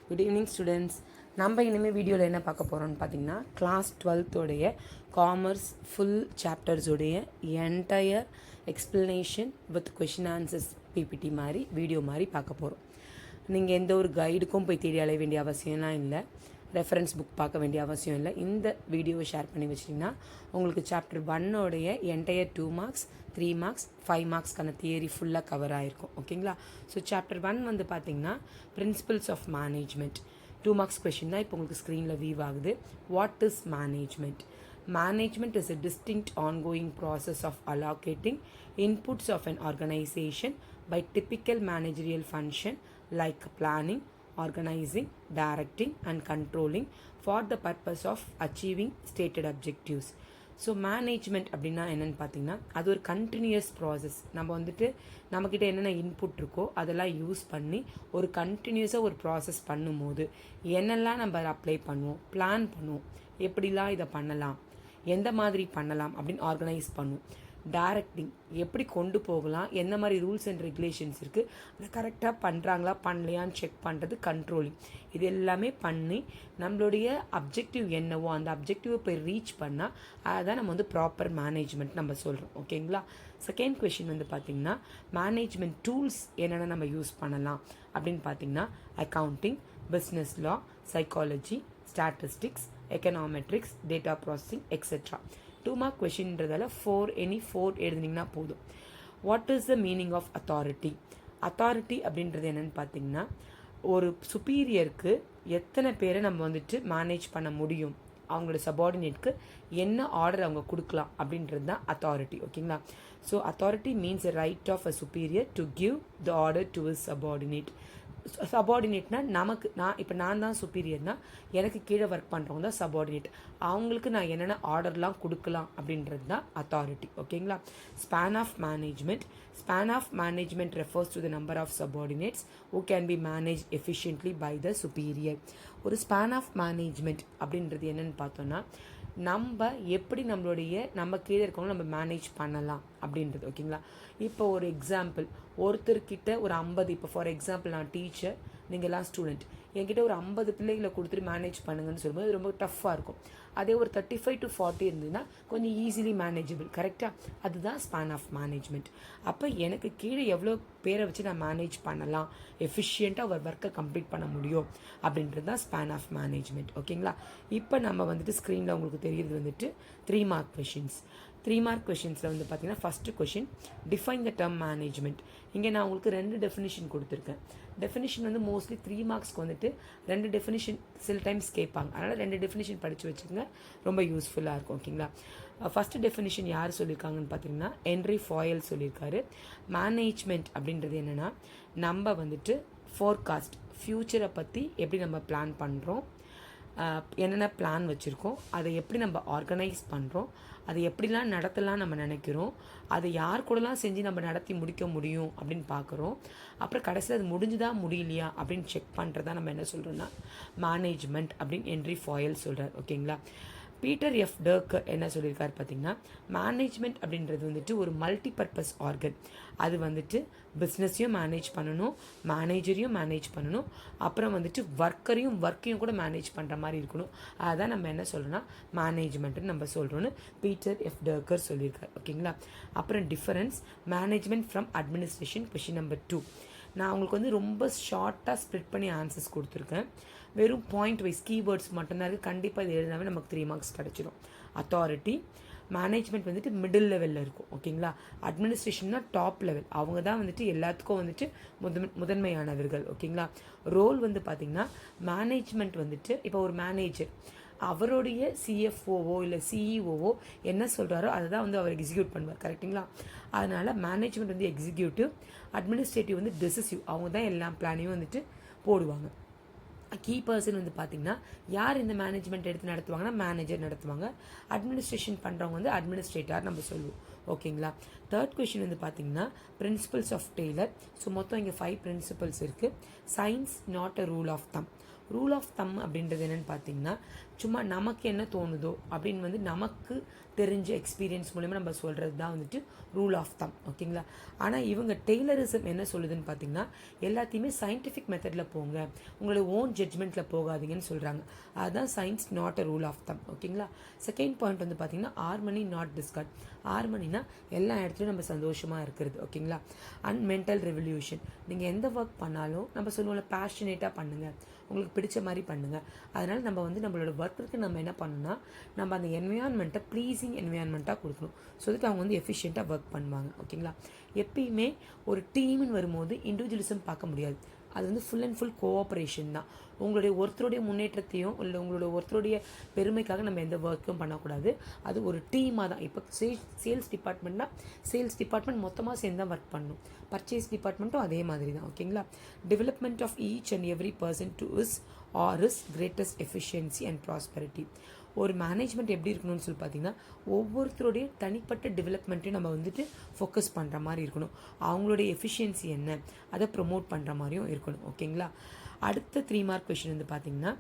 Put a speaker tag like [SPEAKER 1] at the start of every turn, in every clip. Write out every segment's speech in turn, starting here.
[SPEAKER 1] Good evening students. நம்ம இனிமேல் வீடியோவில் என்ன பார்க்க போகிறோம்னு பார்த்தீங்கன்னா கிளாஸ் 12th காமர்ஸ் ஃபுல் சாப்டர்ஸோடைய entire explanation with question answers PPT மாதிரி வீடியோ மாதிரி பார்க்க போகிறோம். நீங்கள் எந்த ஒரு கைடுக்கும் போய் தேடி அலைய வேண்டிய அவசியம்லாம் இல்லை, ரெஃபரன்ஸ் புக் பார்க்க வேண்டிய அவசியம் இல்லை. இந்த வீடியோவை ஷேர் பண்ணி வச்சிட்டிங்கன்னா உங்களுக்கு சாப்டர் 1 என்டையர் 2 மார்க்ஸ் 3 மார்க்ஸ் 5 மார்க்ஸ்க்கான தியரி ஃபுல்லாக கவர் ஆகிருக்கும். ஓகேங்களா? ஸோ சாப்டர் 1 வந்து பார்த்தீங்கன்னா principles of management 2 marks question தான் இப்போ உங்களுக்கு ஸ்க்ரீனில் வீவ் ஆகுது. What is management? Management is a distinct ongoing process of allocating inputs of an organization by typical managerial function like planning, organizing, directing and controlling for the purpose of achieving stated objectives. So management அப்படின்னா என்னென்னு பார்த்தீங்கன்னா அது ஒரு continuous process. நம்ம நம்மக்கிட்ட என்னென்ன input இருக்கோ அதெல்லாம் யூஸ் பண்ணி ஒரு கண்டினியூஸாக ஒரு ப்ராசஸ் பண்ணும்போது என்னெல்லாம் நம்ம அதை அப்ளை பண்ணுவோம், பிளான் பண்ணுவோம், எப்படிலாம் இதை பண்ணலாம், எந்த மாதிரி பண்ணலாம் அப்படின்னு ஆர்கனைஸ் பண்ணும். டைரக்டிங் எப்படி கொண்டு போகலாம், எந்த மாதிரி ரூல்ஸ் அண்ட் ரெகுலேஷன்ஸ் இருக்குது, அதை கரெக்டாக பண்ணுறாங்களா பண்ணலையான்னு செக் பண்ணுறது கண்ட்ரோலிங். இது எல்லாமே பண்ணி நம்மளுடைய அப்ஜெக்டிவ் என்னவோ அந்த அப்ஜெக்டிவை போய் ரீச் பண்ணால் அதுதான் நம்ம ப்ராப்பர் மேனேஜ்மெண்ட் நம்ம சொல்கிறோம். ஓகேங்களா? செகண்ட் கொஷின் வந்து பார்த்திங்கன்னா மேனேஜ்மெண்ட் டூல்ஸ் என்னென்ன நம்ம யூஸ் பண்ணலாம் அப்படின்னு பார்த்திங்கன்னா accounting, business law, psychology, statistics, econometrics, data processing etcetera. 2 mark கொஷின்றதால 4 எழுதுனீங்கன்னா போதும். What is the meaning of authority? Authority அப்படின்றது என்னென்னு பார்த்தீங்கன்னா ஒரு சுப்பீரியருக்கு எத்தனை பேரை நம்ம மேனேஜ் பண்ண முடியும், அவங்களோட சபார்டினேட்க்கு என்ன ஆர்டர் அவங்க கொடுக்கலாம் அப்படின்றது தான் அத்தாரிட்டி. ஓகேங்களா? So authority means a right of a superior to give the order to his subordinate. சபார்டினேட்னா நான் தான் சுப்பீரியர்னா எனக்கு கீழே ஒர்க் பண்ணுறவங்க தான் சபார்டினேட். அவங்களுக்கு நான் என்னென்ன ஆர்டர்லாம் கொடுக்கலாம் அப்படின்றது தான் அத்தாரிட்டி. ஓகேங்களா? Span of management refers to the number of subordinates who can be managed efficiently by the superior. ஒரு ஸ்பேன் ஆஃப் மேனேஜ்மெண்ட் அப்படின்றது என்னென்னு பார்த்தோன்னா நம்ம எப்படி நம்ம கீழே இருக்கவங்க நம்ம மேனேஜ் பண்ணலாம் அப்படின்றது. ஓகேங்களா? இப்போ ஒரு எக்ஸாம்பிள், ஒருத்தர்கிட்ட ஒரு 50, இப்போ ஃபார் எக்ஸாம்பிள் நான் டீச்சர், நீங்கள்லாம் ஸ்டூடெண்ட், என்கிட்ட ஒரு 50 பிள்ளைகளை கொடுத்துட்டு மேனேஜ் பண்ணுங்கன்னு சொல்லும்போது அது ரொம்ப டஃப்பாக இருக்கும். அதே ஒரு 35 to 40 இருந்ததுன்னா கொஞ்சம் ஈஸிலி மேனேஜபிள். கரெக்டாக? அதுதான் ஸ்பேன் ஆஃப் மேனேஜ்மெண்ட். அப்போ எனக்கு கீழே எவ்வளோ பேரை வச்சு நான் மேனேஜ் பண்ணலாம், எஃபிஷியண்ட்டாக ஒரு ஒர்க்கை கம்ப்ளீட் பண்ண முடியும் அப்படின்றது தான் ஸ்பேன் ஆஃப் மேனேஜ்மெண்ட். ஓகேங்களா? இப்போ நம்ம ஸ்க்ரீனில் உங்களுக்கு தெரியுறது 3 மார்க் கொஷின்ஸ். 3 மார்க் கொஷின்ஸில் பார்த்தீங்கன்னா first question define the term management. இங்கே நான் உங்களுக்கு 2 டெஃபினிஷன் கொடுத்துருக்கேன். டெஃபினிஷன் மோஸ்ட்லி 3 மார்க்ஸ்க்கு 2 டெஃபினிஷன் சில டைம்ஸ் கேட்பாங்க. அதனால் 2 டெஃபினிஷன் படித்து வச்சுக்கோங்க, ரொம்ப யூஸ்ஃபுல்லாக இருக்கும். ஓகேங்களா? ஃபஸ்ட்டு டெஃபினிஷன் யார் சொல்லியிருக்காங்கன்னு பார்த்தீங்கன்னா ஹென்ரி ஃபாயல் சொல்லியிருக்காரு. மேனேஜ்மெண்ட் அப்படின்றது என்னென்னா நம்ம ஃபோர்காஸ்ட், ஃப்யூச்சரை பற்றி எப்படி நம்ம பிளான் பண்ணுறோம், என்னென்ன பிளான் வச்சுருக்கோம், அதை எப்படி நம்ம ஆர்கனைஸ் பண்ணுறோம், அதை எப்படிலாம் நடத்தலாம் நம்ம நினைக்கிறோம், அதை யார் கூடலாம் செஞ்சு நம்ம நடத்தி முடிக்க முடியும் அப்படின்னு பார்க்குறோம். அப்புறம் கடைசியில் அது முடிஞ்சுதா முடியலையா அப்படின்னு செக் பண்ணுறதா நம்ம என்ன சொல்கிறோன்னா மேனேஜ்மெண்ட் அப்படின்னு ஹென்ரி ஃபாயல் சொல்கிறார். ஓகேங்களா? பீட்டர் எஃப் டர்க்கர் என்ன சொல்லியிருக்காரு பார்த்தீங்கன்னா மேனேஜ்மெண்ட் அப்படின்றது ஒரு மல்டி பர்பஸ் ஆர்கன். அது பிஸ்னஸையும் மேனேஜ் பண்ணணும், மேனேஜரையும் மேனேஜ் பண்ணணும், அப்புறம் ஒர்க்கையும் கூட மேனேஜ் பண்ணுற மாதிரி இருக்கணும். அதான் நம்ம என்ன சொல்கிறோன்னா மேனேஜ்மெண்ட்டுன்னு நம்ம சொல்கிறோன்னு பீட்டர் எஃப் டர்க்கர் சொல்லியிருக்காரு. ஓகேங்களா? அப்புறம் difference management from administration question number 2. நான் உங்களுக்கு ரொம்ப ஷார்ட்டாக ஸ்ப்ளிட் பண்ணி ஆன்சர்ஸ் கொடுத்துருக்கேன். வெறும் பாயிண்ட் வைஸ் கீவேர்ட்ஸ் மட்டும்தான் இருக்குது. கண்டிப்பாக இது எழுதினாவே நமக்கு 3 மார்க்ஸ் கிடச்சிடும். அத்தாரிட்டி மேனேஜ்மெண்ட் மிடில் லெவலில் இருக்கும். ஓகேங்களா? அட்மினிஸ்ட்ரேஷன்னா டாப் லெவல், அவங்க தான் எல்லாத்துக்கும் முதன்மையானவர்கள். ஓகேங்களா? ரோல் பார்த்திங்கன்னா மேனேஜ்மெண்ட் இப்போ ஒரு மேனேஜர் அவருடைய சிஎஃப்ஓவோ இல்லை சிஇஓவோ என்ன சொல்கிறாரோ அதை தான் அவர் எக்ஸிக்யூட் பண்ணுவார். கரெக்டுங்களா? அதனால் மேனேஜ்மெண்ட் எக்ஸிக்யூட்டிவ், அட்மினிஸ்ட்ரேட்டிவ் டிசிசிவ், அவங்க தான் எல்லா பிளானையும் போடுவாங்க. கீ பர்சன் பார்த்திங்கன்னா யார் இந்த மேனேஜ்மெண்ட் எடுத்து நடத்துவாங்கன்னா மேனேஜர் நடத்துவாங்க. அட்மினிஸ்ட்ரேஷன் பண்ணுறவங்க அட்மினிஸ்ட்ரேட்டர் நம்ம சொல்லுவோம். ஓகேங்களா? தேர்ட் கொஷின் பார்த்திங்கன்னா பிரின்சிபல்ஸ் ஆஃப் டெய்லர். ஸோ மொத்தம் இங்கே 5 பிரின்சிபல்ஸ் இருக்குது. Science not a rule of thumb. Rule of thumb அப்படின்றது என்னென்னு பார்த்தீங்கன்னா சும்மா நமக்கு என்ன தோணுதோ அப்படின்னு வந்து நமக்கு தெரிஞ்ச எக்ஸ்பீரியன்ஸ் மூலமா நம்ம சொல்கிறது தான் வந்துட்டு ரூல் ஆஃப் தம். ஓகேங்களா? ஆனால் இவங்க டெய்லரிசம் என்ன சொல்லுதுன்னு பார்த்தீங்கன்னா எல்லாத்தையுமே சயின்டிஃபிக் மெத்தடில் போங்க, உங்களோட ஓன் ஜட்ஜ்மெண்ட்டில் போகாதீங்கன்னு சொல்கிறாங்க. அதுதான் science not a rule of thumb. ஓகேங்களா? செகண்ட் பாயிண்ட் வந்து பார்த்தீங்கன்னா ஹார்மனி நாட் டிஸ்கார்ட். ஹார்மனினா எல்லா இடத்துலையும் நம்ம சந்தோஷமாக இருக்கிறது. ஓகேங்களா? And mental revolution. நீங்கள் எந்த ஒர்க் பண்ணாலும் நம்ம சொல்லுவோம்ல பேஷனேட்டாக பண்ணுங்கள், உங்களுக்கு பிடிச்ச மாதிரி பண்ணுங்கள். அதனால் நம்ம வந்து நம்மளோட ஒர்க்குக்கு நம்ம என்ன பண்ணணும்னா நம்ம அந்த என்விரான்மெண்ட்டை ப்ளீஸிங் என்விரான்மெண்ட்டாக கொடுக்கணும். ஸோ தட் அவங்க வந்து எஃபிஷியண்ட்டாக ஒர்க் பண்ணுவாங்க. ஓகேங்களா? எப்பயுமே ஒரு டீம்னு வரும்போது இண்டிவிஜுவலிசம் பார்க்க முடியாது. அது வந்து ஃபுல் அண்ட் ஃபுல் கோஆப்ரேஷன் தான். உங்களுடைய ஒருத்தருடைய முன்னேற்றத்தையும் இல்லை உங்களோட ஒருத்தருடைய பெருமைக்காக நம்ம எந்த ஒர்க்கும் பண்ணக்கூடாது. அது ஒரு டீமாக தான். இப்போ சேல்ஸ் டிபார்ட்மெண்ட்னா சேல்ஸ் டிபார்ட்மெண்ட் மொத்தமாக சேர்ந்து தான் ஒர்க் பண்ணணும். பர்ச்சேஸ் டிபார்ட்மெண்ட்டும் அதே மாதிரி தான். ஓகேங்களா? Development of each and every person to is or is greatest efficiency and prosperity. ஒரு மேனேஜ்மெண்ட் எப்படி இருக்கணும்னு சொல்லி பார்த்தீங்கன்னா ஒவ்வொருத்தருடைய தனிப்பட்ட டெவலப்மெண்ட்டையும் நம்ம வந்துட்டு ஃபோக்கஸ் பண்ணுற மாதிரி இருக்கணும். அவங்களுடைய எஃபிஷியன்சி என்ன அதை ப்ரொமோட் பண்ணுற மாதிரியும் இருக்கணும். ஓகேங்களா? அடுத்த 3 மார்க் கொஷின் வந்து பார்த்தீங்கன்னா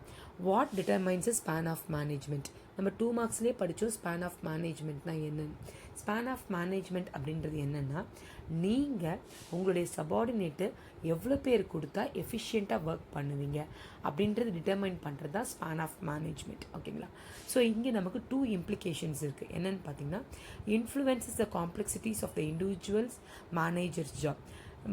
[SPEAKER 1] what determines span of management. நம்ம 2 மார்க்ஸ்லேயே படித்தோம் ஸ்பேன் ஆஃப் மேனேஜ்மெண்ட்னா என்னன்னு. ஸ்பேன் ஆஃப் மேனேஜ்மெண்ட் அப்படின்றது என்னென்னா நீங்கள் உங்களுடைய சபார்டினேட்டு எவ்வளோ பேர் கொடுத்தா எஃபிஷியண்ட்டாக ஒர்க் பண்ணுவீங்க அப்படின்றது டிட்டர்மைன் பண்ணுறது தான் ஸ்பேன் ஆஃப் மேனேஜ்மெண்ட். ஓகேங்களா? ஸோ இங்கே நமக்கு 2 இம்ப்ளிகேஷன்ஸ் இருக்குது. என்னென்னு பார்த்தீங்கன்னா influences the complexities of the individuals managers job.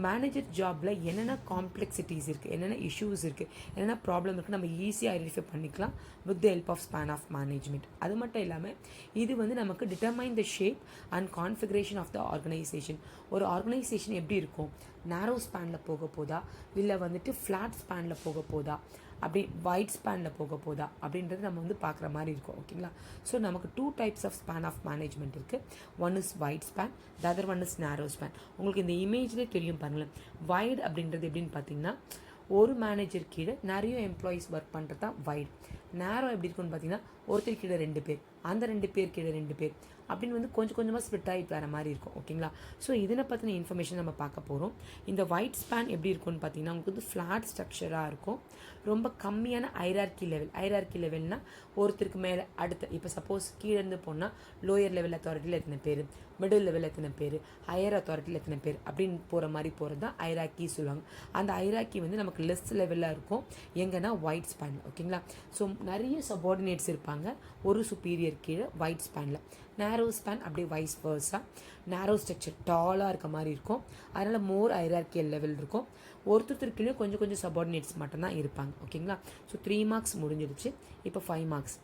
[SPEAKER 1] Manager ஜாபில் என்னென்ன காம்ப்ளெக்சிட்டிஸ் இருக்குது, என்னென்ன இஷ்யூஸ் இருக்குது, என்னென்ன ப்ராப்ளம் இருக்குது நம்ம ஈஸியாக ஐடென்டிஃபை பண்ணிக்கலாம் with the help of span of management. அது மட்டும் இல்லாமல் இது வந்து நமக்கு determine the shape and configuration of the organisation. ஒரு ஆர்கனைசேஷன் எப்படி இருக்கும், நேரோ ஸ்பேனில் போக போதா இல்லை வந்துட்டு ஃப்ளாட் ஸ்பேனில் போக போதா அப்படி வைட் ஸ்பேனில் போக போதா அப்படின்றது நம்ம வந்து பார்க்குற மாதிரி இருக்கும். ஓகேங்களா? ஸோ நமக்கு 2 types of span of management இருக்குது. One is wide span, the other one is narrow span. உங்களுக்கு இந்த இமேஜ்லேயே தெரியும் பாருங்களேன். வைட் அப்படின்றது எப்படின்னு பார்த்தீங்கன்னா ஒரு மேனேஜர் கீழே நிறைய எம்ப்ளாயீஸ் ஒர்க் பண்ணுறது தான் வைட். நேரோ எப்படி இருக்குன்னு பார்த்தீங்கன்னா ஒருத்தர் கீழே 2 பேர், அந்த 2 பேர் கீழே 2 பேர் அப்படின்னு வந்து கொஞ்சம் கொஞ்சமாக ஸ்ப்ளிட் ஆகி வர மாதிரி இருக்கும். ஓகேங்களா? ஸோ இதனை பற்றின இன்ஃபர்மேஷன் நம்ம பார்க்க போகிறோம். இந்த ஒயிட் ஸ்பேன் எப்படி இருக்கும்னு பார்த்தீங்கன்னா உங்களுக்கு வந்து ஃப்ளாட் ஸ்ட்ரக்சராக இருக்கும். ரொம்ப கம்மியான ஹைரார்கி லெவல். ஹைரார்கி லெவல்னால் ஒருத்தருக்கு மேலே அடுத்த, இப்போ சப்போஸ் கீழேருந்து போனால் லோயர் லெவல் அத்தாரிட்டியில் எத்தனை பேர், மிடில் லெவலில் எத்தனை பேர், ஹையர் அத்தாரிட்டியில் எத்தனை பேர் அப்படின்னு போகிற மாதிரி போகிறது தான் ஹைரார்கி சொல்லுவாங்க. அந்த ஹைரார்கி வந்து நமக்கு லெஸ் லெவலில் இருக்கும் எங்கன்னா ஒயிட் ஸ்பேனில். ஓகேங்களா? ஸோ நிறைய சபார்டினேட்ஸ் இருப்பாங்க ஒரு சுப்பீரியர் கீழே ஒயிட் ஸ்பேனில். நேரோ ஸ்பேன் அப்படியே வைஸ் வர்ஸா நேரோ ஸ்ட்ரக்சர் டாலாக இருக்க மாதிரி இருக்கும். அதனால் மோர் ஹைரார்கியல் லெவல் இருக்கும். ஒருத்தருக்கீழே கொஞ்சம் கொஞ்சம் சபார்டினேட்ஸ் மட்டும்தான் இருப்பாங்க. ஓகேங்களா? ஸோ 3 மார்க்ஸ் முடிஞ்சிடுச்சு. இப்போ 5 மார்க்ஸ்.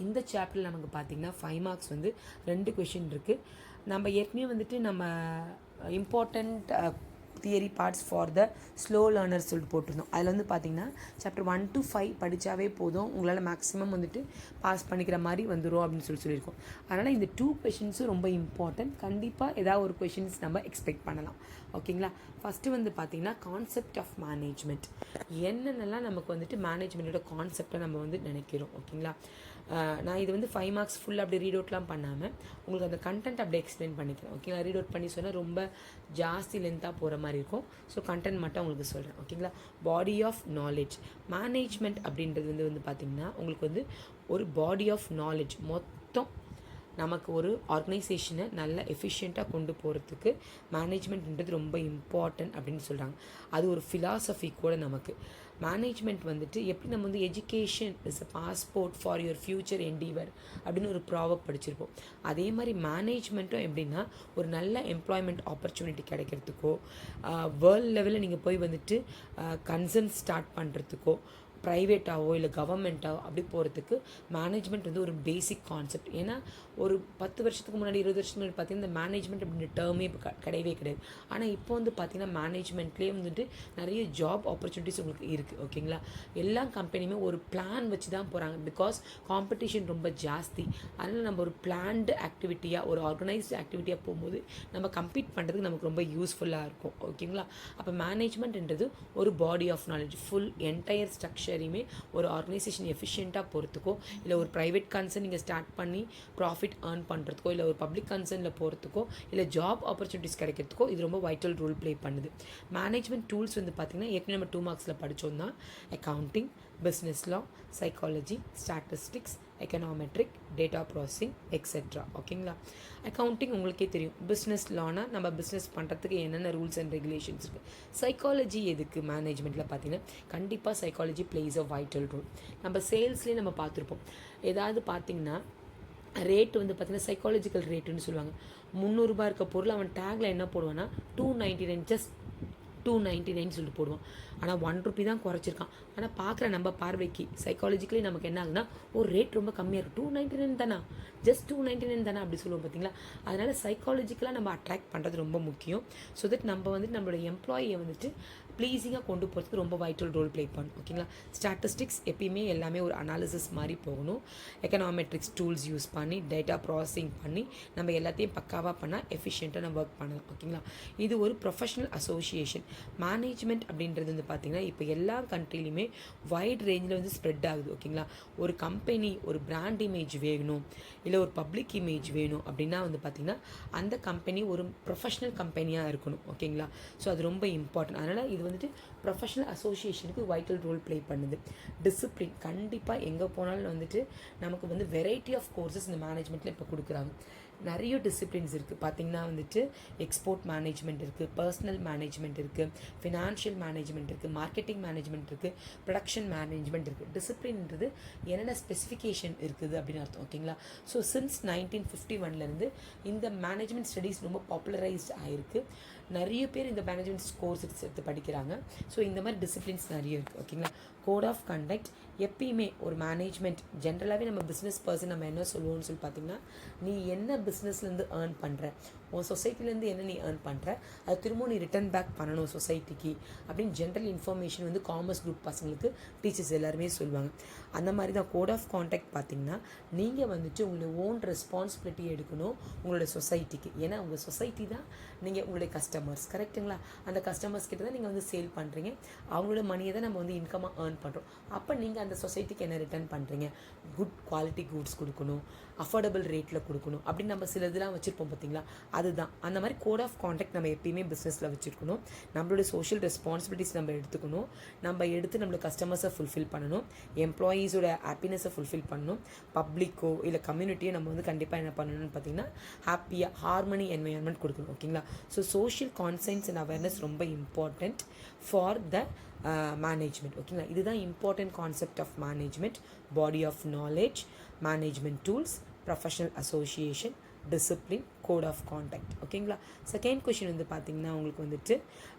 [SPEAKER 1] இந்த சாப்டரில் நமக்கு பார்த்திங்கன்னா 5 மார்க்ஸ் வந்து 2 கொஷின் இருக்குது. நம்ம ஏற்கனவே வந்துட்டு நம்ம important theory parts for the slow learners சொல்லிட்டு போட்டிருந்தோம். அதில் வந்து பார்த்திங்கன்னா சாப்டர் 1 to 5 படித்தாவே போதும், உங்களால் மேக்ஸிமம் வந்துட்டு பாஸ் பண்ணிக்கிற மாதிரி வந்துடும் அப்படின்னு சொல்லியிருக்கோம். அதனால் இந்த 2 கொஷின்ஸும் ரொம்ப இம்பார்ட்டன்ட். கண்டிப்பாக ஏதாவது ஒரு கொஷின்ஸ் நம்ம எக்ஸ்பெக்ட் பண்ணலாம். ஓகேங்களா? ஃபஸ்ட்டு வந்து பார்த்திங்கன்னா கான்செப்ட் ஆஃப் மேனேஜ்மெண்ட். என்னென்னலாம் நமக்கு வந்துட்டு மேனேஜ்மெண்ட்டோட கான்செப்டை நம்ம வந்து நினைக்கிறோம். ஓகேங்களா? நான் இது வந்து 5 மார்க்ஸ் ஃபுல்லாக அப்படி ரீட் அவுட்லாம் பண்ணாமல் உங்களுக்கு அந்த கண்டென்ட் அப்படியே எக்ஸ்பிளைன் பண்ணிக்கிறேன். ஓகேங்களா? ரீட் அவுட் பண்ணி சொன்னால் ரொம்ப ஜாஸ்தி லென்த்தாக போகிற மாதிரி இருக்கும். ஸோ கண்டென்ட் மட்டும் உங்களுக்கு சொல்கிறேன். ஓகேங்களா? பாடி ஆஃப் நாலேஜ். மேனேஜ்மெண்ட் அப்படின்றது வந்து பார்த்திங்கன்னா உங்களுக்கு வந்து ஒரு பாடி ஆஃப் நாலேஜ். மொத்தம் நமக்கு ஒரு ஆர்கனைசேஷனை நல்ல எஃபிஷியண்ட்டாக கொண்டு போகிறதுக்கு மேனேஜ்மெண்ட்ன்றது ரொம்ப இம்பார்ட்டன்ட் அப்படின்னு சொல்கிறாங்க. அது ஒரு ஃபிலாசபி கூட நமக்கு. மேனேஜ்மெண்ட் வந்துட்டு எப்படி நம்ம வந்து education is a passport for your future endeavour அப்படின்னு ஒரு ப்ராவப் படிச்சிருப்போம். அதே மாதிரி மேனேஜ்மெண்ட்டும் எப்படின்னா ஒரு நல்ல எம்ப்ளாய்மெண்ட் ஆப்பர்ச்சுனிட்டி கிடைக்கிறதுக்கோ வேர்ல்ட் லெவலில் நீங்கள் போய் வந்துட்டு கன்சர்ன் ஸ்டார்ட் பண்ணுறதுக்கோ ப்ரைவேட்டாவோ இல்லை கவர்மெண்ட்டாவோ அப்படி போகிறதுக்கு மேனேஜ்மெண்ட் வந்து ஒரு பேசிக் கான்செப்ட். ஏன்னா ஒரு 10 வருஷத்துக்கு முன்னாடி 20 வருஷத்துக்கு முன்னாடி பார்த்தீங்கன்னா இந்த மேனேஜ்மெண்ட் அப்படின்ற டேர்மே இப்போ கிடையவே கிடையாது. ஆனால் இப்போ வந்து பார்த்திங்கன்னா மேனேஜ்மெண்ட்லேயே வந்துட்டு நிறைய ஜாப் ஆப்பர்ச்சுனிட்டிஸ் உங்களுக்கு இருக்குது. ஓகேங்களா? எல்லா கம்பெனியுமே ஒரு பிளான் வச்சு தான் போகிறாங்க. பிகாஸ் காம்படிஷன் ரொம்ப ஜாஸ்தி. அதனால் நம்ம ஒரு பிளான்டு ஆக்டிவிட்டியாக ஒரு ஆர்கனைஸ்டு ஆக்டிவிட்டியாக போகும்போது நம்ம கம்ப்ளீட் பண்ணுறதுக்கு நமக்கு ரொம்ப யூஸ்ஃபுல்லாக இருக்கும். ஓகேங்களா? அப்போ மேனேஜ்மெண்ட்ன்றது ஒரு body of knowledge. Full entire structure இயரையுமே ஒரு ஆர்கனைசேஷன் எஃபிஷியண்ட்டாக போகிறதுக்கோ, இல்லை ஒரு ப்ரைவேட் கன்சர்ன் நீங்கள் ஸ்டார்ட் பண்ணி ப்ராஃபிட் ஏர்ன் பண்ணுறதுக்கோ, இல்லை ஒரு பப்ளிக் கன்சர்னில் போகிறதுக்கோ, இல்லை ஜாப் ஆப்பர்ச்சுனிட்டிஸ் கிடைக்கிறதுக்கோ இது ரொம்ப வைட்டல் ரோல் ப்ளே பண்ணுது. மேனேஜ்மெண்ட் டூல்ஸ் வந்து பார்த்திங்கன்னா ஏற்கனவே நம்ம 2 மார்க்ஸில் படித்தோம் தான். Accounting, business law, psychology, statistics, econometric, data processing etcetera. ஓகேங்களா? அக்கௌண்டிங் உங்களுக்கே தெரியும். பிஸ்னஸ் லானா நம்ம பிஸ்னஸ் பண்ணுறதுக்கு என்னென்ன ரூல்ஸ் அண்ட் ரெகுலேஷன்ஸ் இருக்குது. சைக்காலஜி எதுக்கு மேனேஜ்மெண்ட்டில் பார்த்தீங்கன்னா கண்டிப்பாக psychology plays a vital role. நம்ம சேல்ஸ்லேயே நம்ம பார்த்துருப்போம். ஏதாவது பார்த்திங்கன்னா ரேட் வந்து பார்த்திங்கன்னா சைக்காலஜிக்கல் ரேட்டுன்னு சொல்லுவாங்க. 300 ரூபாய் இருக்க பொருள் அவன் டேக்கில் என்ன போடுவான்னா 299, ஜஸ்ட் 299 சொல்லிட்டு போடுவான். ஆனால் 1 ரூபி தான் குறைச்சிருக்கான். ஆனால் பார்க்குற நம்ம பார்வைக்கு சைக்காலஜிக்கலி நமக்கு என்ன ஆகுதுன்னா ஒரு ரேட் ரொம்ப கம்மியாக இருக்கும். 299 தானே, ஜஸ்ட் 299 தானே அப்படி சொல்லுவோம் பார்த்தீங்களா. அதனால் சைக்காலஜிக்கலாக நம்ம அட்ராக்ட் பண்ணுறது ரொம்ப முக்கியம். ஸோ தட் நம்ம வந்துட்டு நம்மளோட எம்ப்ளாயியை வந்துட்டு ப்ளீஸிங்காக கொண்டு போகிறதுக்கு ரொம்ப வைட்டல் ரோல் ப்ளே பண்ணும். ஓகேங்களா? ஸ்டாட்டிஸ்டிக்ஸ் எப்பயுமே எல்லாமே ஒரு அனாலிசிஸ் மாதிரி போகணும். எக்கனாமெட்ரிக்ஸ் டூல்ஸ் யூஸ் பண்ணி டேட்டா ப்ராசஸிங் பண்ணி நம்ம எல்லாத்தையும் பக்காவாக பண்ணால் எஃபிஷியண்ட்டாக நம்ம ஒர்க் பண்ணலாம். ஓகேங்களா? இது ஒரு ப்ரொஃபஷனல் அசோசியேஷன். மேனேஜ்மெண்ட் அப்படின்றது வந்து பார்த்திங்கன்னா இப்போ எல்லா கண்ட்ரிலையுமே வைட் ரேஞ்சில் வந்து ஸ்ப்ரெட் ஆகுது. ஓகேங்களா? ஒரு கம்பெனி ஒரு பிராண்ட் இமேஜ் வேணும், இல்லை ஒரு பப்ளிக் இமேஜ் வேணும் அப்படின்னா வந்து பார்த்திங்கன்னா அந்த கம்பெனி ஒரு ப்ரொஃபஷனல் கம்பெனியாக இருக்கணும். ஓகேங்களா? ஸோ அது ரொம்ப இம்பார்ட்டன்ட். அதனால் இது வந்துட்டு ப்ரொஃபஷனல் அசோசியேஷனுக்கு வைட்டல் ரோல் ப்ளே பண்ணுது. டிசிப்ளின் கண்டிப்பாக எங்கே போனாலும் வந்துட்டு நமக்கு வந்து வெரைட்டி ஆஃப் கோர்சஸ் இந்த மேனேஜ்மெண்ட்டில் இப்போ கொடுக்குறாங்க. நிறைய டிசிப்ளின்ஸ் இருக்குது. பார்த்திங்கன்னா வந்துட்டு எக்ஸ்போர்ட் மேனேஜ்மெண்ட் இருக்குது, பர்சனல் மேனேஜ்மெண்ட் இருக்குது, ஃபினான்ஷியல் மேனேஜ்மெண்ட் இருக்குது, மார்க்கெட்டிங் மேனேஜ்மெண்ட் இருக்குது, ப்ரொடக்ஷன் மேனேஜ்மெண்ட் இருக்குது. டிசிப்ளின்ன்றது என்னென்ன ஸ்பெசிஃபிகேஷன் இருக்குது அப்படின்னு அர்த்தம். ஓகேங்களா? ஸோ சின்ஸ் 1951 இந்த மேனேஜ்மெண்ட் ஸ்டடீஸ் ரொம்ப பாப்புலரைஸ்ட் ஆகிருக்கு. நிறைய பேர் இந்த மேனேஜ்மெண்ட் கோர்ஸ் எடுத்து படிக்கிறாங்க. ஸோ இந்த மாதிரி டிசிப்ளின்ஸ் நிறைய இருக்குது. ஓகேங்களா? கோட் ஆஃப் கண்டக்ட் எப்பயுமே ஒரு மேனேஜ்மெண்ட் ஜென்ரலாகவே நம்ம பிஸ்னஸ் பர்சன் நம்ம என்ன சொல்லுவோம்னு சொல்லி பார்த்திங்கன்னா நீ என்ன பிஸ்னஸ்லேருந்து ஏர்ன் பண்ணுற, உன் சொசைட்டிலேருந்து என்ன நீ ஏர்ன் பண்ணுற, அது திரும்ப நீ ரிட்டர்ன் பேக் பண்ணணும் சொசைட்டிக்கு அப்படின்னு ஜென்ரல் இன்ஃபர்மேஷன் வந்து காமர்ஸ் குரூப் பசங்களுக்கு டீச்சர்ஸ் எல்லாருமே சொல்லுவாங்க. அந்த மாதிரி தான் கோட் ஆஃப் கான்டாக்ட் பார்த்திங்கன்னா நீங்கள் வந்துட்டு உங்களுடைய ஓன் ரெஸ்பான்சிபிலிட்டி எடுக்கணும் உங்களோட சொசைட்டிக்கு. ஏன்னா உங்கள் சொசைட்டி தான் நீங்கள் உங்களுடைய கஸ்டமர்ஸ். கரெக்டுங்களா? அந்த கஸ்டமர்ஸ் கிட்ட தான் நீங்கள் வந்து சேல் பண்ணுறீங்க. அவங்களோட மணியை தான் நம்ம வந்து இன்கமாக ஏர்ன் பண்ணுறோம். அப்போ நீங்கள் அந்த சொசைட்டிக்கு என்ன ரிட்டர்ன் பண்ணுறீங்க? குட் குவாலிட்டி கூட்ஸ் கொடுக்கணும், அஃபோர்டபுள் ரேட்டில் கொடுக்கணும் அப்படின்னு நம்ம சில இதெல்லாம் வச்சுருப்போம் பார்த்தீங்களா. அதுதான் அந்த மாதிரி கோட் ஆஃப் கான்டாக்ட் நம்ம எப்பயுமே பிஸ்னஸில் வச்சுருக்கணும். நம்மளோட சோஷியல் ரெஸ்பான்சிபிலிட்டிஸ் நம்ம எடுத்துக்கணும். நம்ம எடுத்து நம்மளோட கஸ்டமர்ஸை ஃபுல்ஃபில் பண்ணணும், எம்ப்ளாயீஸோட ஹாப்பினஸை ஃபுல்ஃபில் பண்ணணும், பப்ளிக்கோ இல்லை கம்யூனிட்டியோ நம்ம வந்து கண்டிப்பாக என்ன பண்ணணும்னு பார்த்தீங்கன்னா ஹாப்பியாக ஹார்மனி என்வைரன்மெண்ட் கொடுக்கணும். ஓகேங்களா? So social conscience and awareness ரொம்ப இம்பார்ட்டண்ட் ஃபார் த மேனேஜ்மெண்ட். ஓகேங்களா? இதுதான் important concept of management. Body of knowledge, management tools, professional association, discipline, code of contact. ஓகேங்களா? செகண்ட் கொஷின் வந்து பார்த்திங்கன்னா உங்களுக்கு வந்துட்டு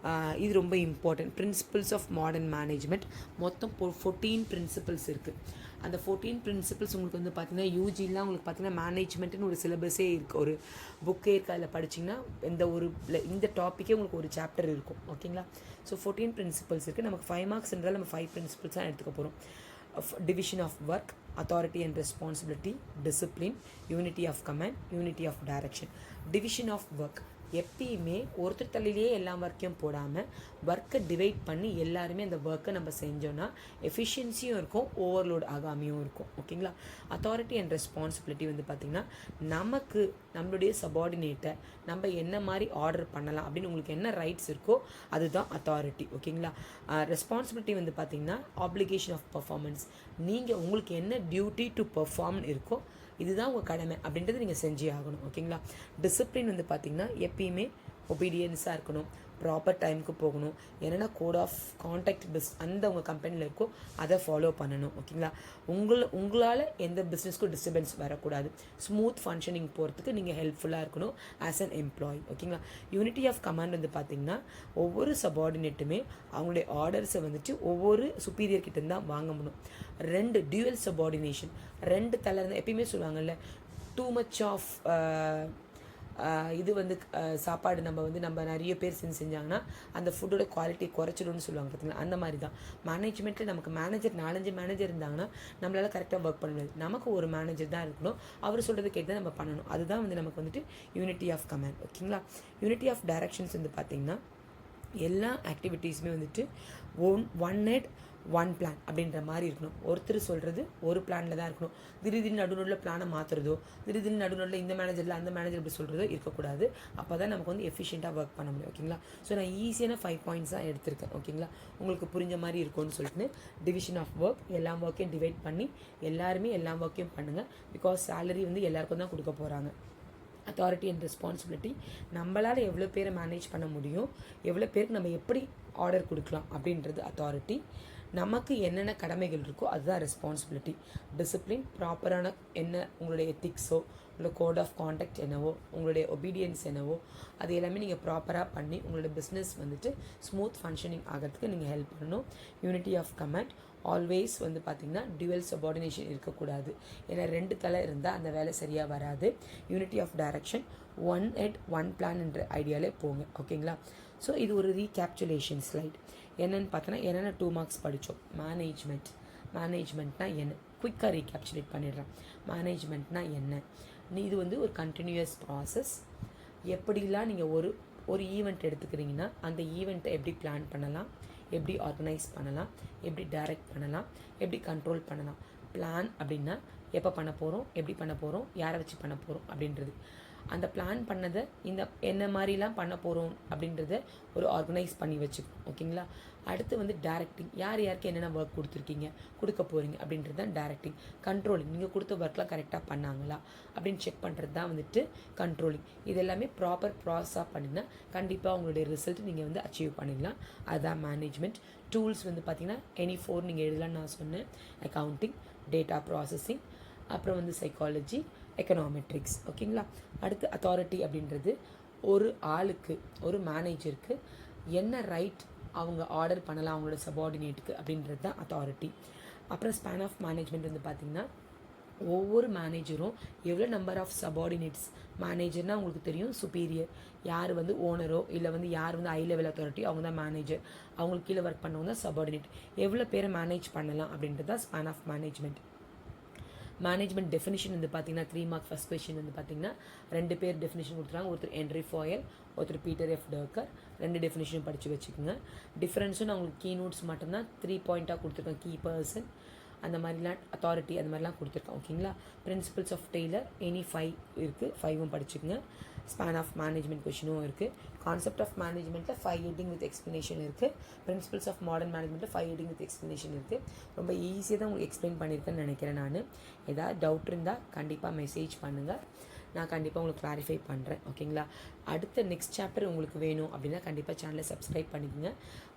[SPEAKER 1] இது ரொம்ப important. Principles of modern management. மொத்தம் 14 பிரின்சிபல்ஸ் இருக்குது. அந்த 14 பிரின்சிபல்ஸ் உங்களுக்கு வந்து பார்த்திங்கன்னா யூஜிலாம் உங்களுக்கு பார்த்திங்கன்னா மேனேஜ்மெண்ட்டுன்னு ஒரு சிலபஸே இருக்குது, ஒரு புக்கே இருக்குது. அதில் படிச்சிங்கன்னா இந்த டாப்பிக்கே உங்களுக்கு ஒரு சாப்டர் இருக்கும். ஓகேங்களா? ஸோ 14 பிரின்சிபல்ஸ் இருக்குது. நமக்கு 5 மார்க்ஸ் இருந்தாலும் நம்ம 5 பிரின்சிபல்ஸ் தான் எடுத்துக்க போகிறோம். Division of work, authority and responsibility, discipline, unity of command, unity of direction. Division of work எப்பயுமே ஒருத்தர் தலையிலேயே எல்லா ஒர்க்கையும் போடாமல் ஒர்க்கை டிவைட் பண்ணி எல்லாருமே அந்த ஒர்க்கை நம்ம செஞ்சோன்னா எஃபிஷியன்சியும் இருக்கும், ஓவர்லோட் ஆகாமையும் இருக்கும். ஓகேங்களா? அத்தாரிட்டி அண்ட் ரெஸ்பான்சிபிலிட்டி வந்து பார்த்திங்கன்னா நமக்கு நம்மளுடைய சபார்டினேட்டை நம்ம என்ன மாதிரி ஆர்டர் பண்ணலாம் அப்படின்னு உங்களுக்கு என்ன ரைட்ஸ் இருக்கோ அதுதான் அத்தாரிட்டி. ஓகேங்களா? ரெஸ்பான்சிபிலிட்டி வந்து பார்த்திங்கன்னா ஆப்ளிகேஷன் ஆஃப் பர்ஃபார்மன்ஸ். நீங்கள் உங்களுக்கு என்ன டியூட்டி டு பர்ஃபார்ம்னு இருக்கோ இதுதான் உங்கள் கடமை அப்படின்றது நீங்கள் செஞ்சே ஆகணும். ஓகேங்களா? டிசிப்ளின் வந்து பார்த்திங்கன்னா எப்பயுமே ஒபீடியன்ஸாக இருக்கணும், ப்ராப்பர் டைமுக்கு போகணும், என்னென்னா கோட் ஆஃப் கான்டாக்ட் அந்த உங்கள் கம்பெனியில் இருக்கோ அதை ஃபாலோ பண்ணணும். ஓகேங்களா? உங்களால் எந்த பிஸ்னஸ்க்கும் டிஸ்டர்பன்ஸ் வரக்கூடாது. ஸ்மூத் ஃபங்க்ஷனிங் போகிறதுக்கு நீங்கள் ஹெல்ப்ஃபுல்லாக இருக்கணும் ஆஸ் அன் எம்ப்ளாயி. ஓகேங்களா? யூனிட்டி ஆஃப் கமாண்ட் வந்து பார்த்திங்கன்னா ஒவ்வொரு சபார்டினேட்டுமே அவங்களுடைய ஆர்டர்ஸை வந்துட்டு ஒவ்வொரு சுப்பீரியர் கிட்டேருந்து தான் வாங்க முடியும். 2 டியூவல் சபார்டினேஷன். 2 தலை இருந்தால் எப்பயுமே சொல்லுவாங்கல்ல, டூ மச் ஆஃப் இது வந்து சாப்பாடு நம்ம நிறைய பேர் செஞ்சாங்கன்னா அந்த ஃபுட்டோட குவாலிட்டி குறைச்சிடும்னு சொல்லுவாங்க பார்த்தீங்களா. அந்த மாதிரி தான் மேனேஜ்மெண்ட்டில் நமக்கு மேனேஜர் 4-5 மேனேஜர் இருந்தாங்கன்னா நம்மளால் கரெக்டாக ஒர்க் பண்ண முடியாது. நமக்கு ஒரு மேனேஜர் தான் இருக்கணும், அவர் சொல்கிறது கேட்டு தான் நம்ம பண்ணணும். அதுதான் வந்து நமக்கு வந்துட்டு யூனிட்டி ஆஃப் கமாண்ட். ஓகேங்களா? யூனிட்டி ஆஃப் டைரக்ஷன்ஸ் வந்து பார்த்திங்கன்னா எல்லா ஆக்டிவிட்டீஸுமே வந்துட்டு ஒன் ஹெட் ஒன் பிளான் அப்படின்ற மாதிரி இருக்கணும். ஒருத்தர் சொல்கிறது ஒரு பிளானில் தான் இருக்கணும். திடீர்னு நடுநூலில் பிளானை மாற்றுறதோ, திடீர்னு நடுநூலில் இந்த மேனேஜரில் அந்த மேனேஜர் இப்படி சொல்கிறதோ இருக்கக்கூடாது. அப்போ தான் நமக்கு வந்து எஃபிஷியண்ட்டாக ஒர்க் பண்ண முடியும். ஓகேங்களா? ஸோ நான் ஈஸியான 5 பாயிண்ட்ஸ் தான் எடுத்திருக்கேன். ஓகேங்களா? உங்களுக்கு புரிஞ்ச மாதிரி இருக்கும்னு சொல்லிட்டு டிவிஷன் ஆஃப் ஒர்க், எல்லா ஒர்க்கையும் டிவைட் பண்ணி எல்லாருமே எல்லா ஒர்க்கையும் பண்ணுங்கள். பிகாஸ் சேலரி வந்து எல்லாருக்கும் தான் கொடுக்க போகிறாங்க. அத்தாரிட்டி அண்ட் ரெஸ்பான்சிபிலிட்டி, நம்மளால் எவ்வளோ பேரை மேனேஜ் பண்ண முடியும், எவ்வளோ பேருக்கு நம்ம எப்படி ஆர்டர் கொடுக்கலாம் அப்படின்றது அத்தாரிட்டி. நமக்கு என்னென்ன கடமைகள் இருக்கோ அதுதான் ரெஸ்பான்சிபிலிட்டி. டிசிப்ளின், ப்ராப்பரான என்ன உங்களுடைய எத்திக்ஸோ, உங்களோட கோட் ஆஃப் கான்டக்ட் என்னவோ, உங்களுடைய ஒபீடியன்ஸ் என்னவோ, அது எல்லாமே நீங்கள் ப்ராப்பராக பண்ணி உங்களோட பிஸ்னஸ் வந்துட்டு ஸ்மூத் ஃபங்க்ஷனிங் ஆகிறதுக்கு நீங்கள் ஹெல்ப் பண்ணணும். யூனிட்டி ஆஃப் கமாண்ட், ஆல்வேஸ் வந்து பார்த்திங்கன்னா டியூவல் சபார்டினேஷன் இருக்கக்கூடாது. ஏன்னா 2 தலை இருந்தால் அந்த வேலை சரியாக வராது. Unity of direction, one head one plan என்ற ஐடியாலே போங்க. ஓகேங்களா? ஸோ இது ஒரு ரீகேப்சுலேஷன் ஸ்லைட். என்னென்னு பார்த்தோன்னா என்னென்ன 2 மார்க்ஸ் படித்தோம். மேனேஜ்மெண்ட்னா என்ன, குயிக்காக ரீகேப்சுலேட் பண்ணிடுறேன். மேனேஜ்மெண்ட்னா என்ன, இது வந்து ஒரு கண்டினியூஸ் ப்ராசஸ். எப்படிலாம் நீங்கள் ஒரு ஈவெண்ட் எடுத்துக்கிறீங்கன்னா அந்த ஈவெண்ட்டை எப்படி பிளான் பண்ணலாம், எப்படி ஆர்கனைஸ் பண்ணலாம், எப்படி டைரக்ட் பண்ணலாம், எப்படி கண்ட்ரோல் பண்ணலாம். பிளான் அப்படின்னா எப்போ பண்ண போகிறோம், எப்படி பண்ண போகிறோம், யாரை வச்சு பண்ண போகிறோம் அப்படின்றது. அந்த பிளான் பண்ணதை என்ன மாதிரிலாம் பண்ண போகிறோம் அப்படின்றத ஒரு ஆர்கனைஸ் பண்ணி வச்சுக்கணும். ஓகேங்களா? அடுத்து வந்து டைரக்டிங், யாருக்கு என்னென்ன ஒர்க் கொடுக்க போகிறீங்க அப்படின்றது தான் டைரக்டிங். கண்ட்ரோலிங், நீங்கள் கொடுத்த ஒர்க்லாம் கரெக்டாக பண்ணாங்களா அப்படின்னு செக் பண்ணுறது தான் வந்துட்டு கண்ட்ரோலிங். இது எல்லாமே ப்ராப்பர் ப்ராசஸாக பண்ணிங்கன்னா கண்டிப்பாக உங்களுடைய ரிசல்ட் நீங்கள் வந்து அச்சீவ் பண்ணிடலாம். அதுதான் மேனேஜ்மெண்ட். டூல்ஸ் வந்து பார்த்திங்கன்னா எனி 4 நீங்கள் எழுதலாம்னு நான் சொன்னேன். அக்கௌண்டிங், டேட்டா ப்ராசஸிங், அப்புறம் வந்து சைக்காலஜி, எக்கனாமெட்ரிக்ஸ். ஓகேங்களா? அடுத்து அத்தாரிட்டி அப்படின்றது ஒரு ஆளுக்கு, ஒரு மேனேஜருக்கு என்ன ரைட் அவங்க ஆர்டர் பண்ணலாம் அவங்களோட சபார்டினேட்டுக்கு அப்படின்றது தான் அத்தாரிட்டி. அப்புறம் ஸ்பேன் ஆஃப் மேனேஜ்மெண்ட் வந்து பார்த்திங்கன்னா ஒவ்வொரு மேனேஜரும் எவ்வளோ நம்பர் ஆஃப் சபார்டினேட்ஸ், மேனேஜர்னால் உங்களுக்கு தெரியும் சுப்பீரியர், யார் வந்து ஓனரோ இல்லை வந்து யார் வந்து ஹை லெவல் அத்தாரிட்டி அவங்க தான் மேனேஜர், அவங்களுக்கு கீழே ஒர்க் பண்ணவங்க தான் சபார்டினேட். எவ்வளோ பேரை மேனேஜ் பண்ணலாம் அப்படின்றது தான் span of management. Management definition வந்து பார்த்தீங்கன்னா 3 மார்க் ஃபஸ்ட் கொஸ்டின் வந்து பார்த்தீங்கன்னா 2 பேர் டெஃபினிஷன் கொடுத்துருக்காங்க. ஒருத்தர் ஹென்ரி ஃபாயல், ஒருத்தர் பீட்டர் எஃப் டர்க்கர். 2 டெஃபினிஷன் படித்து வச்சுக்கோங்க. டிஃப்ரென்ஸும் நான் உங்களுக்கு கீ நோட்ஸ் மட்டும்தான் 3 பாயிண்ட்டாக கொடுத்துருக்கேன். கீ பர்சன் அந்த மாதிரிலாம், அத்தாரிட்டி அந்த மாதிரிலாம் கொடுத்துருக்கேன். ஓகேங்களா? பிரின்சிபல்ஸ் ஆஃப் டெய்லர் எனி 5 இருக்குது, 5ம் படிச்சுக்கோங்க. ஸ்பேன் ஆஃப் மேனேஜ்மெண்ட் கொஷினும் இருக்குது. கான்செப்ட் ஆஃப் மேனேஜ்மெண்ட்டில் 5 ஹெட்டிங் வித் எக்ஸ்ப்ளனேஷன் இருக்குது. பிரின்சிபல்ஸ் ஆஃப் மாடர்ன் மேனேஜ்மெண்ட்டில் 5 ஹெட்டிங் வித் எக்ஸ்ப்ளனேஷன் இருக்குது. ரொம்ப ஈஸியாக தான் உங்களுக்கு எக்ஸ்பிளைன் பண்ணியிருக்கேன்னு நினைக்கிறேன். நான் ஏதாவது டவுட் இருந்தால் கண்டிப்பாக மெசேஜ் பண்ணுங்கள், நான் கண்டிப்பாக உங்களுக்கு கிளாரிஃபை பண்ணுறேன். ஓகேங்களா? அடுத்த நெக்ஸ்ட் சாப்டர் உங்களுக்கு வேணும் அப்படின்னா கண்டிப்பாக சேனலை சப்ஸ்கிரைப் பண்ணிக்கோங்க.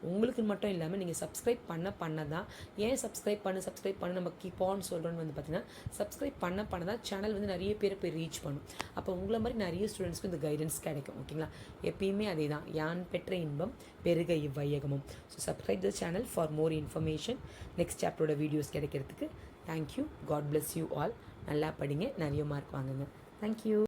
[SPEAKER 1] உங்களுக்கு மட்டும் இல்லாமல் நீங்கள் சப்ஸ்கிரைப் பண்ண தான், ஏன் சப்ஸ்கிரைப் பண்ணு நம்ம கீப் ஆன் சொல்கிறோன்னு வந்து பார்த்தீங்கன்னா, சப்ஸ்கிரைப் பண்ண தான் சேனல் வந்து நிறைய பேரை போய் ரீச் பண்ணும். அப்போ உங்களை மாதிரி நிறைய ஸ்டூடெண்ட்ஸ்க்கு இந்த கைடன்ஸ் கிடைக்கும். ஓகேங்களா? எப்பயுமே அதே தான், யான் பெற்ற இன்பம் பெருக இவ்வையகமும். So subscribe the channel for more information. Next சாப்டரோட வீடியோஸ் கிடைக்கிறதுக்கு. Thank you. God bless you all. நல்லா படிங்க, நிறைய மார்க் வாங்குங்க. தேங்க்யூ.